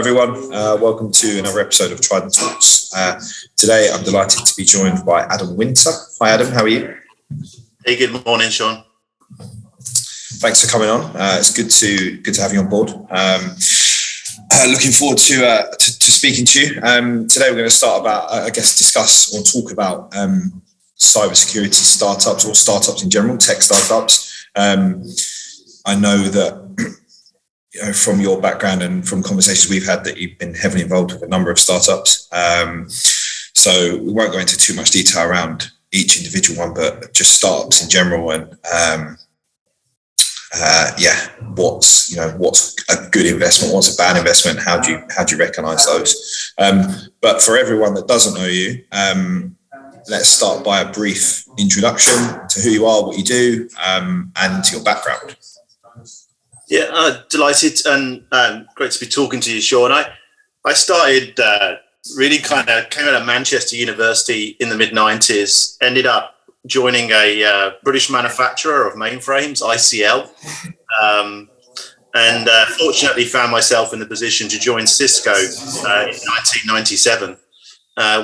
everyone. Welcome to another episode of Trident Talks. Today, I'm delighted to be joined by Adam Winter. Hi, Adam. How are you? Hey, good morning, Sean. Thanks for coming on. It's good to have you on board. Looking forward to speaking to you. Today, we're going to start about, discuss or talk about cybersecurity startups or startups in general, tech startups. I know that from your background and from conversations we've had that you've been heavily involved with a number of startups. So we won't go into too much detail around each individual one, but just startups in general and what's a good investment, what's a bad investment, how do you recognise those? But for everyone that doesn't know you, let's start by a brief introduction to who you are, what you do, and your background. Yeah, delighted and great to be talking to you, Sean. I started really came out of Manchester University in the mid-90s, ended up joining a British manufacturer of mainframes, ICL, and fortunately found myself in the position to join Cisco in 1997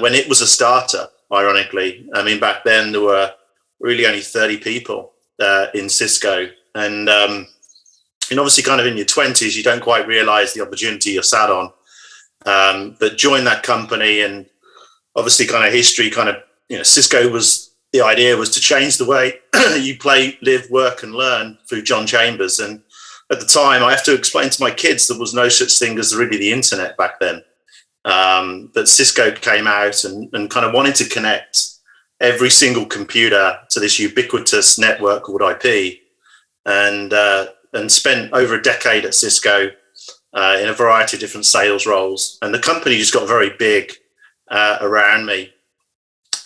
when it was a startup, ironically. I mean, back then there were really only 30 people in Cisco, and obviously kind of in your 20s, you don't quite realize the opportunity you're sat on. But joined that company, and obviously kind of history, Cisco the idea was to change the way you play, live, work, and learn through John Chambers. And at the time, I have to explain to my kids there was no such thing as really the internet back then. But Cisco came out and kind of wanted to connect every single computer to this ubiquitous network called IP, and spent over a decade at Cisco in a variety of different sales roles. And the company just got very big around me.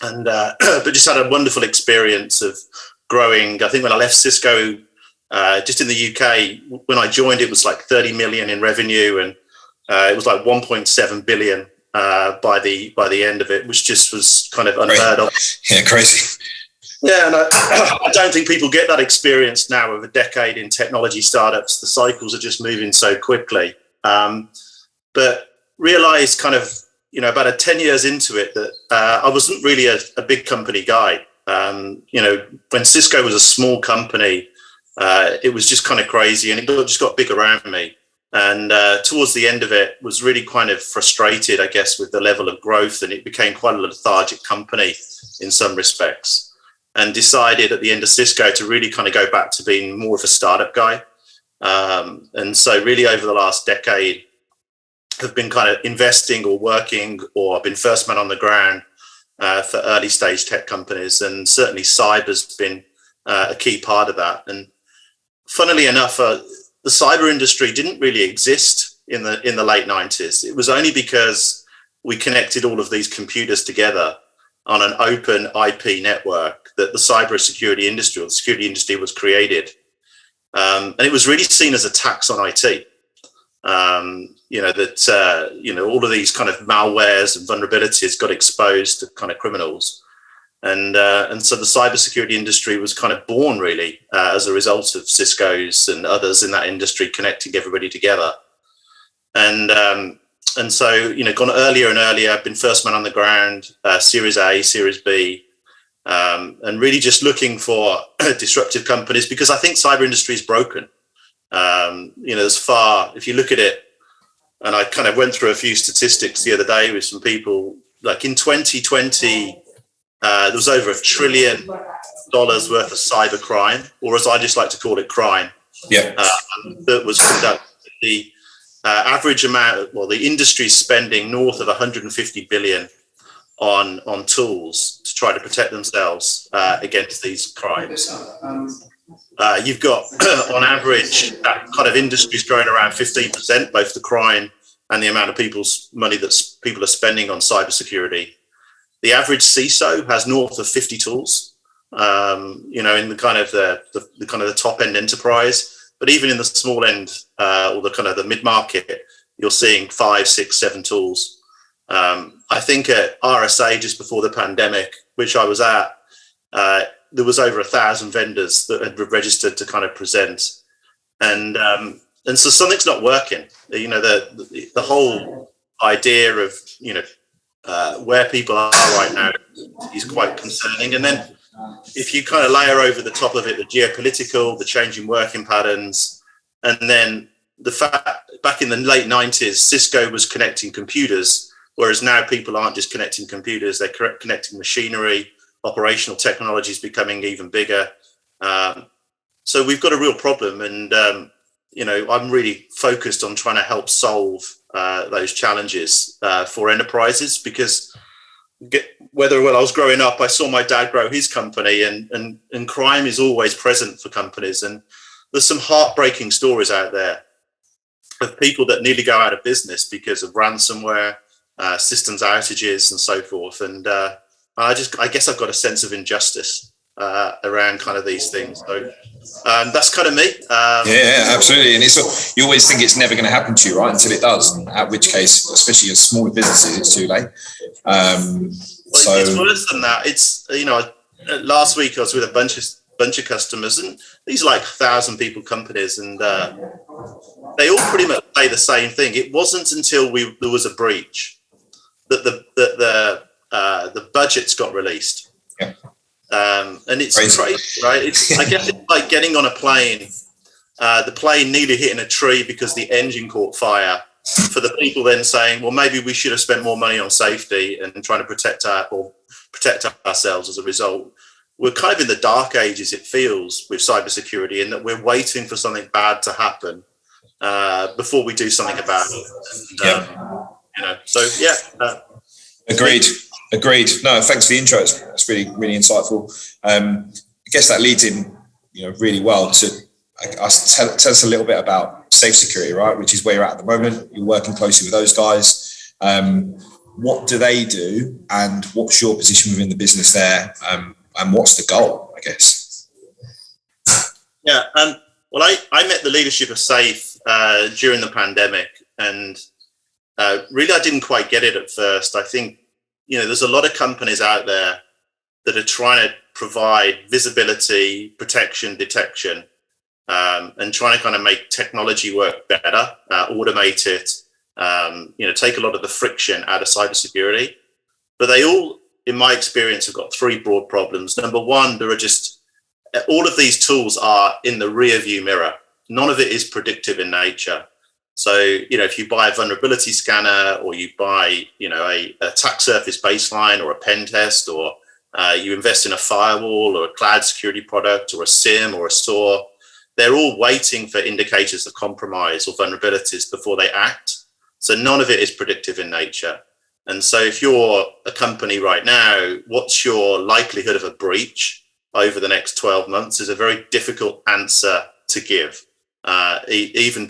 And but just had a wonderful experience of growing. I think when I left Cisco, just in the UK, when I joined, it was like 30 million in revenue, and it was like 1.7 billion by the end of it, which just was kind of unheard of. Yeah, crazy. Yeah, and I don't think people get that experience now of a decade in technology startups. The cycles are just moving so quickly. But realized about 10 years into it that I wasn't really a big company guy. When Cisco was a small company, it was just kind of crazy, and it just got big around me. And towards the end of it, was really kind of frustrated, I guess, with the level of growth, and it became quite a lethargic company in some respects. And decided at the end of Cisco to really kind of go back to being more of a startup guy. And so really over the last decade, have been kind of investing or working, or I've been first man on the ground for early stage tech companies. And certainly cyber's been a key part of that. And funnily enough, the cyber industry didn't really exist in the late 90s. It was only because we connected all of these computers together on an open IP network that the cybersecurity industry, or the security industry, was created. And it was really seen as a tax on IT. All of these kind of malwares and vulnerabilities got exposed to kind of criminals. And so the cybersecurity industry was kind of born really as a result of Cisco's and others in that industry connecting everybody together. And so, gone earlier and earlier. I've been first man on the ground, Series A, Series B, and really just looking for disruptive companies, because I think cyber industry is broken. If you look at it, and I kind of went through a few statistics the other day with some people, like in 2020, there was over $1 trillion worth of cyber crime, or as I just like to call it, crime. Yeah. That was conducted. The average amount, the industry spending north of 150 billion on tools to try to protect themselves against these crimes. You've got, on average, that kind of industry's growing around 15%, both the crime and the amount of people's money that people are spending on cybersecurity. The average CISO has north of 50 tools, in the kind of the top end enterprise. But even in the small end, or the kind of the mid-market, you're seeing 5, 6, 7 tools. I think at RSA just before the pandemic, which I was at, there was over 1,000 vendors that had registered to kind of present. And and so something's not working. The whole idea of where people are right now is quite concerning. And then if you kind of layer over the top of it the geopolitical, the changing working patterns, and then the fact back in the late 90s, Cisco was connecting computers, whereas now people aren't just connecting computers, they're connecting machinery, operational technology is becoming even bigger. So we've got a real problem, and I'm really focused on trying to help solve those challenges for enterprises, because when I was growing up, I saw my dad grow his company, and crime is always present for companies. And there's some heartbreaking stories out there of people that nearly go out of business because of ransomware, systems outages, and so forth. And I guess I've got a sense of injustice around kind of these things. So that's kind of me. Yeah, absolutely. And you always think it's never going to happen to you, right? Until it does. At which case, especially in smaller businesses, it's too late. It's worse than that. It's last week I was with a bunch of customers, and these are like 1,000 people companies, and they all pretty much say the same thing. It wasn't until there was a breach that the budgets got released. Yeah. And it's crazy, right? I guess it's like getting on a plane, the plane nearly hitting a tree because the engine caught fire, for the people then saying, well, maybe we should have spent more money on safety and trying to protect ourselves as a result. We're kind of in the dark ages, it feels, with cybersecurity, in that we're waiting for something bad to happen before we do something about it. And, Agreed. No, thanks for the intro. It's really, really insightful. I guess that leads in, really well to tell us a little bit about Safe Security, right? Which is where you're at the moment. You're working closely with those guys. What do they do, and what's your position within the business there? And what's the goal, I guess? Yeah. Well, I met the leadership of Safe during the pandemic, and really I didn't quite get it at first. I think there's a lot of companies out there that are trying to provide visibility, protection, detection, and trying to kind of make technology work better, automate it, take a lot of the friction out of cybersecurity. But they all, in my experience, have got three broad problems. Number one, there are just, all of these tools are in the rear view mirror. None of it is predictive in nature. So, if you buy a vulnerability scanner, or you buy, a attack surface baseline, or a pen test, or you invest in a firewall or a cloud security product or a SIM or a SOAR, they're all waiting for indicators of compromise or vulnerabilities before they act. So none of it is predictive in nature. And so if you're a company right now, what's your likelihood of a breach over the next 12 months is a very difficult answer to give, even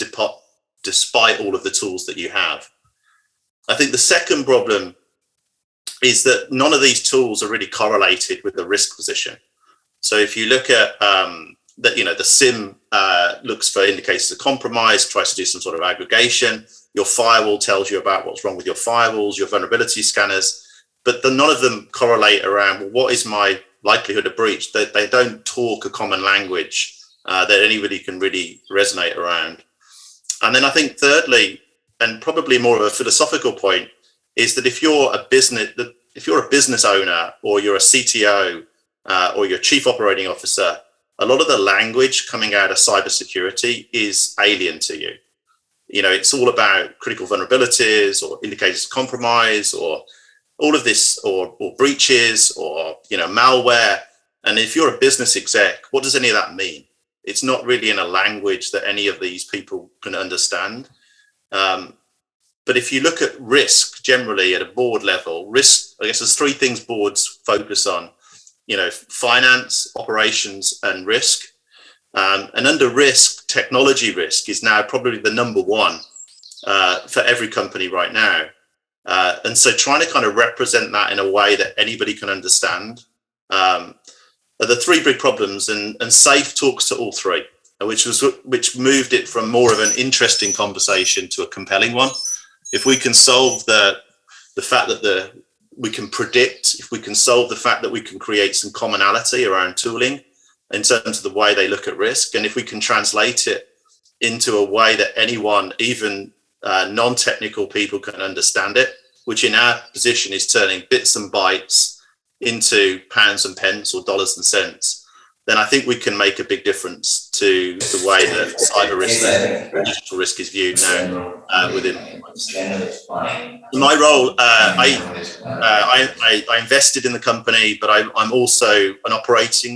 despite all of the tools that you have. I think the second problem is that none of these tools are really correlated with the risk position. So if you look at the SIM looks for indicators of compromise, tries to do some sort of aggregation. Your firewall tells you about what's wrong with your firewalls, your vulnerability scanners, but none of them correlate around, well, what is my likelihood of breach? They don't talk a common language that anybody can really resonate around. And then I think thirdly, and probably more of a philosophical point, is that if you're a business owner, or you're a CTO, or you're a chief operating officer, a lot of the language coming out of cybersecurity is alien to you. It's all about critical vulnerabilities or indicators of compromise, or all of this, or breaches, or malware. And if you're a business exec, what does any of that mean? It's not really in a language that any of these people can understand. But if you look at risk generally at a board level, risk, I guess there's three things boards focus on, finance, operations, and risk. And under risk, technology risk is now probably the number one for every company right now. And so trying to kind of represent that in a way that anybody can understand are the three big problems. And Safe talks to all three, which moved it from more of an interesting conversation to a compelling one. If we can solve the fact that we can predict, if we can solve the fact that we can create some commonality around tooling in terms of the way they look at risk, and if we can translate it into a way that anyone, even non-technical people, can understand it, which in our position is turning bits and bytes into pounds and pence or dollars and cents, then I think we can make a big difference to the way that cyber risk and digital risk is viewed now within my role. I invested in the company, but I'm also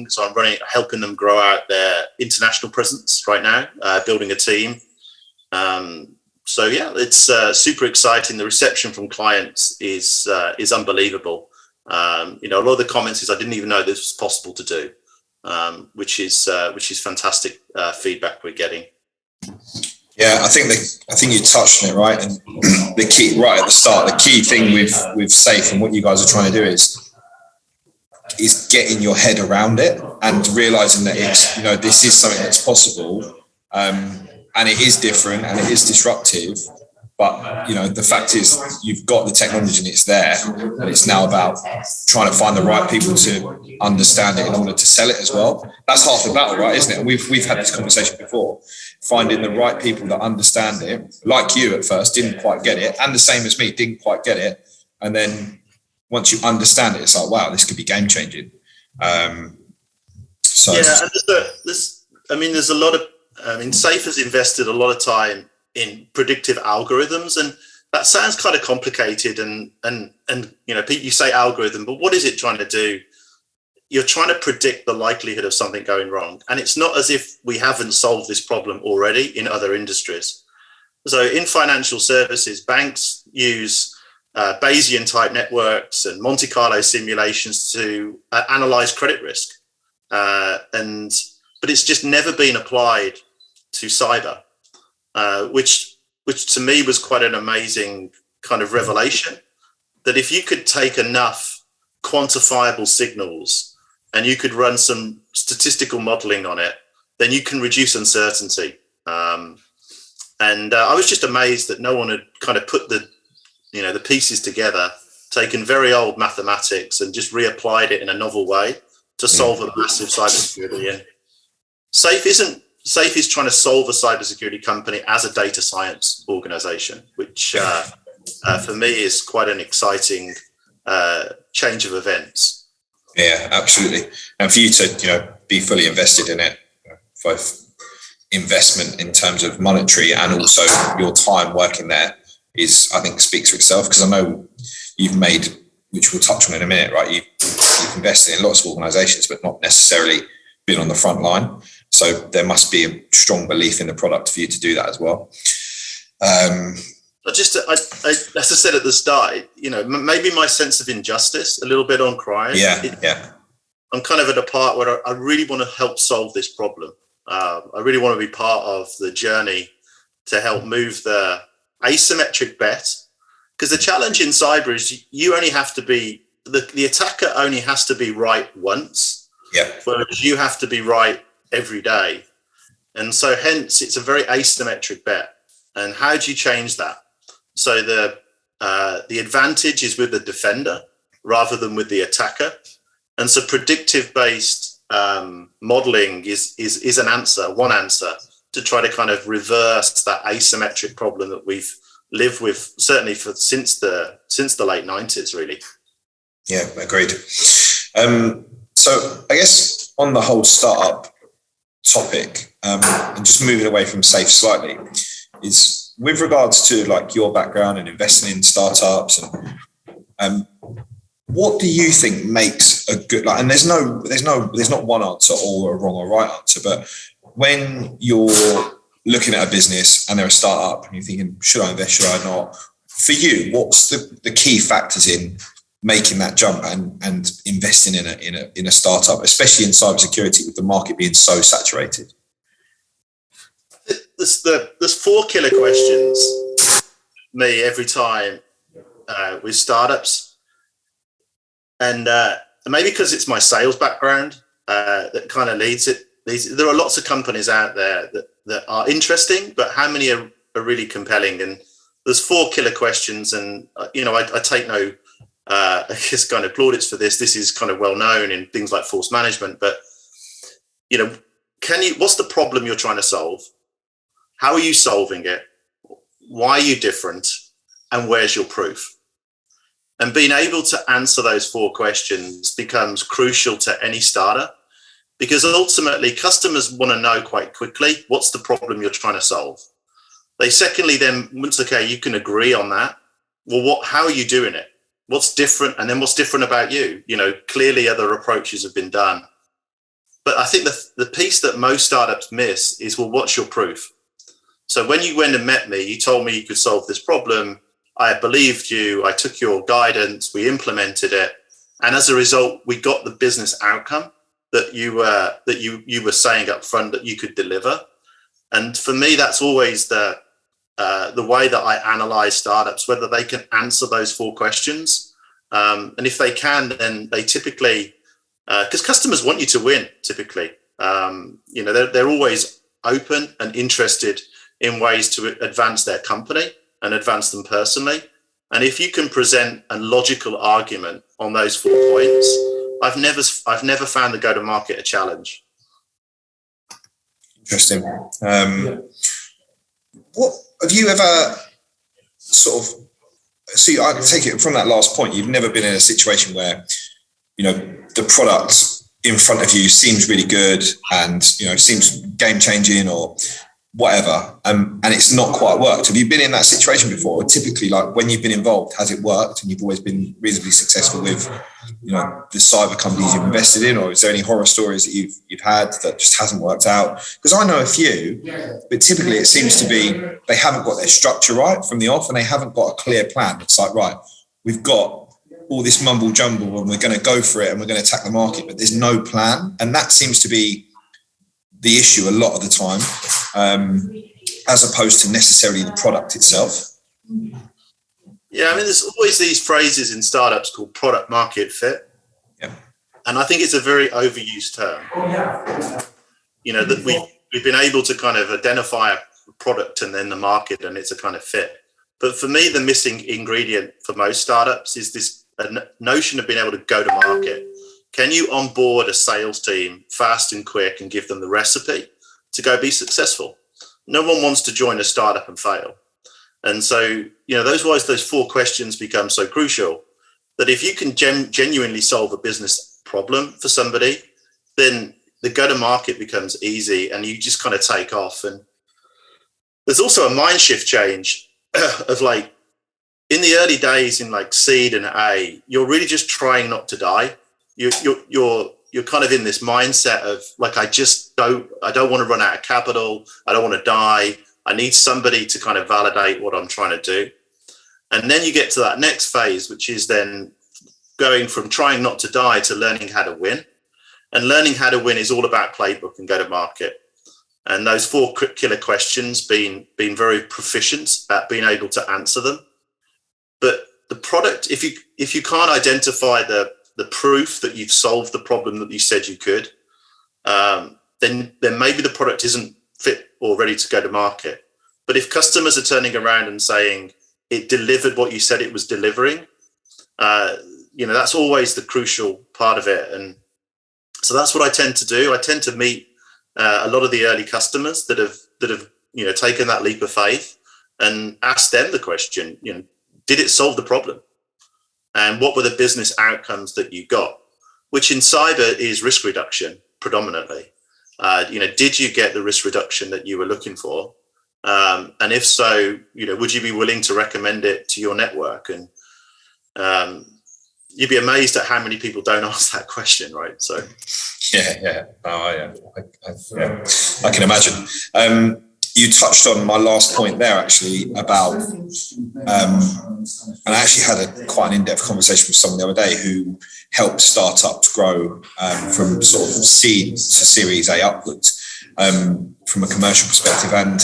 so I'm helping them grow out their international presence right now, building a team. So yeah, it's super exciting. The reception from clients is unbelievable. A lot of the comments is I didn't even know this was possible to do, which is fantastic feedback we're getting. Yeah, I think you touched on it, right. And the key right at the start, the key thing with Safe and what you guys are trying to do is getting your head around it and realizing that it's this is something that's possible, and it is different and it is disruptive. But the fact is, you've got the technology and it's there, and it's now about trying to find the right people to understand it in order to sell it as well. That's half the battle, right? Isn't it? And we've had this conversation before. Finding the right people that understand it, like you at first didn't quite get it, and the same as me, didn't quite get it, and then once you understand it, it's like, wow, this could be game changing. So yeah, and there's a lot of. Safe has invested a lot of time in predictive algorithms, and that sounds kind of complicated. And Pete, you say algorithm, but what is it trying to do? You're trying to predict the likelihood of something going wrong, and it's not as if we haven't solved this problem already in other industries. So in financial services, banks use Bayesian type networks and Monte Carlo simulations to analyze credit risk, but it's just never been applied to cyber. Which to me was quite an amazing kind of revelation, that if you could take enough quantifiable signals and you could run some statistical modeling on it, then you can reduce uncertainty. And I was just amazed that no one had kind of put the pieces together, taken very old mathematics and just reapplied it in a novel way to solve a massive cybersecurity. And Safe is trying to solve a cybersecurity company as a data science organization, which for me is quite an exciting change of events. Yeah, absolutely. And for you to be fully invested in it, both investment in terms of monetary and also your time working there is, I think, speaks for itself. Because I know you've made, which we'll touch on in a minute, right? You've invested in lots of organizations, but not necessarily been on the front line. So there must be a strong belief in the product for you to do that as well. As I said at the start, maybe my sense of injustice a little bit on crime. Yeah. I'm kind of at a part where I really want to help solve this problem. I really want to be part of the journey to help move the asymmetric bet, because the challenge in cyber is you only have to be the attacker only has to be right once, whereas you have to be right every day. And so hence it's a very asymmetric bet. And how do you change that? So the advantage is with the defender rather than with the attacker. And so predictive based modeling is one answer to try to kind of reverse that asymmetric problem that we've lived with certainly since the late 90s, really. Yeah, agreed. So I guess on the whole startup topic, and just moving away from Safe slightly, is with regards to like your background and investing in startups, and what do you think makes a good, like, and there's not one answer or a wrong or right answer, but when you're looking at a business and they're a startup and you're thinking, should I invest, should I not? For you, what's the key factors in making that jump and investing in a startup, especially in cybersecurity with the market being so saturated? There's 4 killer questions me every time with startups, and maybe because it's my sales background that kind of leads it. There are lots of companies out there that are interesting, but how many are really compelling? And there's 4 killer questions, and I take no I guess kind of plaudits for this. This is kind of well known in things like force management, but what's the problem you're trying to solve? how are you solving it? Why are you different? And where's your proof? And being able to answer those 4 questions becomes crucial to any startup, because ultimately customers want to know quite quickly what's the problem you're trying to solve. They secondly then, once okay, you can agree on that. Well, how are you doing it? What's different? And then what's different about you? Clearly other approaches have been done. But I think the piece that most startups miss is, well, what's your proof? So when you went and met me, you told me you could solve this problem. I believed you. I took your guidance. We implemented it. And as a result, we got the business outcome that you were saying up front that you could deliver. And for me, that's always the way that I analyze startups, whether they can answer those 4 questions. And if they can, then they typically, because customers want you to win, typically. They're always open and interested in ways to advance their company and advance them personally. And if you can present a logical argument on those 4 points, I've never found the go-to-market a challenge. Interesting. What have you ever sort of? So I take it from that last point. You've never been in a situation where the product in front of you seems really good and seems game changing or whatever, and it's not quite worked. Have you been in that situation before? Or typically, like when you've been involved, has it worked and you've always been reasonably successful with the cyber companies you've invested in? Or is there any horror stories that you've had that just hasn't worked out? Because I know a few, but typically it seems to be they haven't got their structure right from the off and they haven't got a clear plan. It's like, right, we've got all this mumble jumble and we're going to go for it and we're going to attack the market, but there's no plan. And that seems to be the issue a lot of the time, as opposed to necessarily the product itself. Yeah, I mean, there's always these phrases in startups called product market fit. Yeah. And I think it's a very overused term. That we've been able to kind of identify a product and then the market and it's a kind of fit. But for me, the missing ingredient for most startups is this notion of being able to go to market. Can you onboard a sales team fast and quick and give them the recipe to go be successful? No one wants to join a startup and fail. And so, those 4 questions become so crucial that if you can genuinely solve a business problem for somebody, then the go-to-market becomes easy and you just kind of take off. And there's also a mind shift change of like, in the early days in like seed and A, you're really just trying not to die. You're kind of in this mindset of like, I don't want to run out of capital. I don't want to die. I need somebody to kind of validate what I'm trying to do. And then you get to that next phase, which is then going from trying not to die to learning how to win. And learning how to win is all about playbook and go to market. And those 4 killer questions, being very proficient at being able to answer them. But the product, if you can't identify the proof that you've solved the problem that you said you could, then maybe the product isn't fit or ready to go to market. But if customers are turning around and saying it delivered what you said it was delivering, that's always the crucial part of it. And so that's what I tend to do. I tend to meet a lot of the early customers that have taken that leap of faith and ask them the question, did it solve the problem? And what were the business outcomes that you got? Which in cyber is risk reduction predominantly. Did you get the risk reduction that you were looking for? And if so, would you be willing to recommend it to your network? And you'd be amazed at how many people don't ask that question, right? So, yeah. I can imagine. You touched on my last point there, actually, about, and I actually had quite an in-depth conversation with someone the other day who helped startups grow from sort of seed to Series A upwards from a commercial perspective. And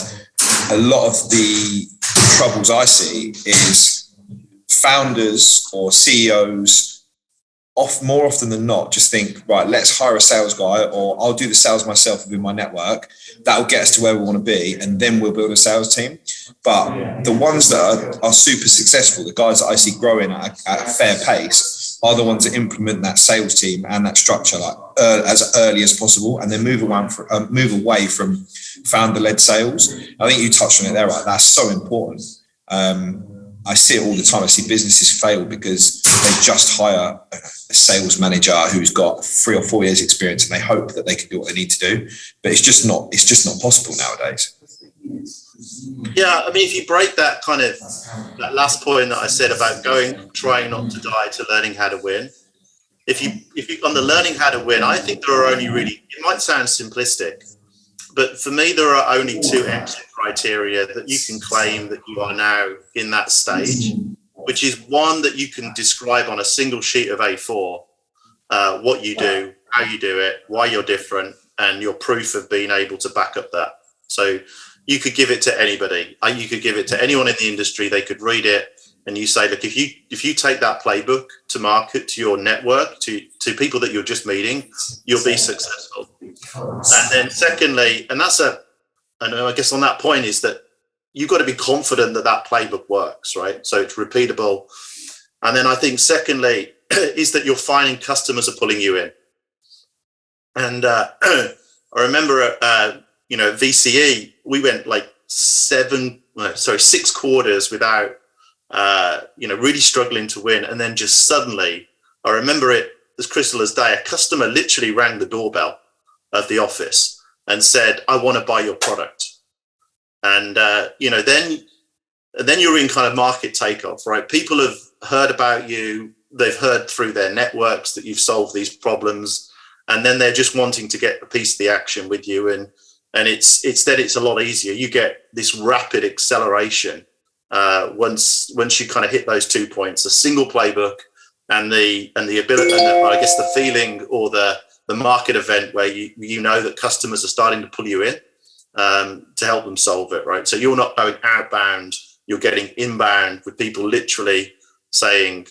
a lot of the troubles I see is founders or CEOs more often than not just think, right, let's hire a sales guy, or I'll do the sales myself within my network. That'll get us to where we want to be, and then we'll build a sales team. But the ones that are super successful, the guys that I see growing at a fair pace, are the ones that implement that sales team and that structure as early as possible, and then move away from founder-led sales. I think you touched on it there, right? That's so important. I see it all the time. I see businesses fail because they just hire a sales manager who's got 3 or 4 years experience and they hope that they can do what they need to do. But it's just not possible nowadays. Yeah, I mean, if you break that that last point that I said about trying not to die to learning how to win, if you on the learning how to win, I think there are only really, it might sound simplistic, but for me, there are only 2 exit criteria that you can claim that you are now in that stage, which is one, that you can describe on a single sheet of A4 what you do, how you do it, why you're different, and your proof of being able to back up that. So you could give it to anybody. You could give it to anyone in the industry. They could read it, and you say, look, if you take that playbook to market, to your network, to people that you're just meeting, you'll be successful. And then secondly, and I guess on that point is that you've got to be confident that that playbook works, right? So it's repeatable. And then I think secondly is that you're finding customers are pulling you in. And I remember, VCE, we went like 6 quarters without, really struggling to win. And then just suddenly, I remember it as crystal as day, a customer literally rang the doorbell of the office and said, I want to buy your product. And, then you're in kind of market takeoff, right? People have heard about you. They've heard through their networks that you've solved these problems. And then they're just wanting to get a piece of the action with you. And it's a lot easier. You get this rapid acceleration once you kind of hit those 2 points, a single playbook and the ability, and I guess the feeling or the market event where you know that customers are starting to pull you in to help them solve it, right? So you're not going outbound, you're getting inbound with people literally saying,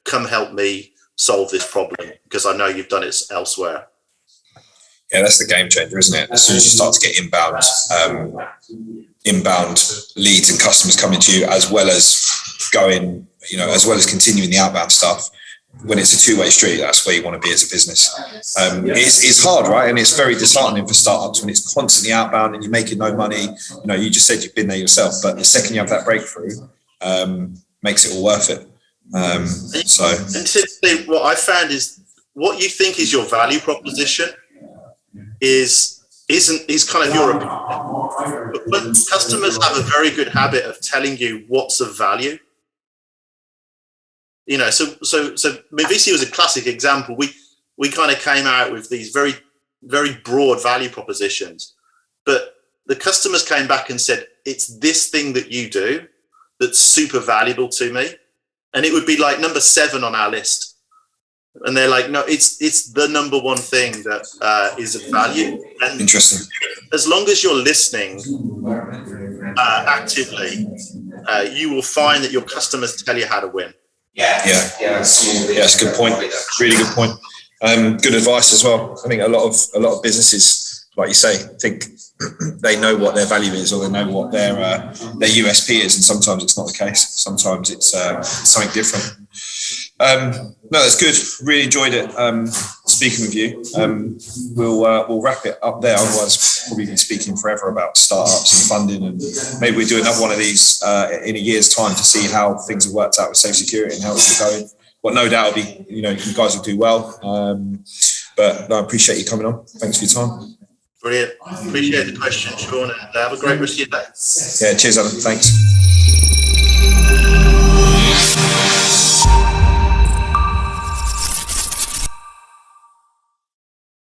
come help me solve this problem because I know you've done it elsewhere. Yeah, that's the game changer, isn't it? As soon as you start to get inbound leads and customers coming to you, as well as continuing the outbound stuff, when it's a two-way street, that's where you want to be as a business. It's hard, right? And it's very disheartening for startups when it's constantly outbound and you're making no money. You just said you've been there yourself, but the second you have that breakthrough, makes it all worth it. And typically what I found is what you think is your value proposition is kind of your opinion. But customers have a very good habit of telling you what's of value. So VC was a classic example. We kind of came out with these very, very broad value propositions, but the customers came back and said, it's this thing that you do that's super valuable to me. And it would be like number 7 on our list. And they're like, no, it's the number 1 thing that is of value. And interesting. As long as you're listening actively, you will find that your customers tell you how to win. Yeah, that's a good point. Really good point. Good advice as well. I think a lot of businesses, like you say, think they know what their value is or they know what their USP is, and sometimes it's not the case. Sometimes it's something different. No, that's good. Really enjoyed it speaking with you. We'll wrap it up there. Otherwise, probably be speaking forever about startups and funding, and maybe we'll do another one of these in a year's time to see how things have worked out with safe security and how it's going. Well, no doubt, you guys will do well. But no, I appreciate you coming on. Thanks for your time. Brilliant. Appreciate the question, Shawn, and have a great rest of your day. Yeah, cheers, Adam. Thanks.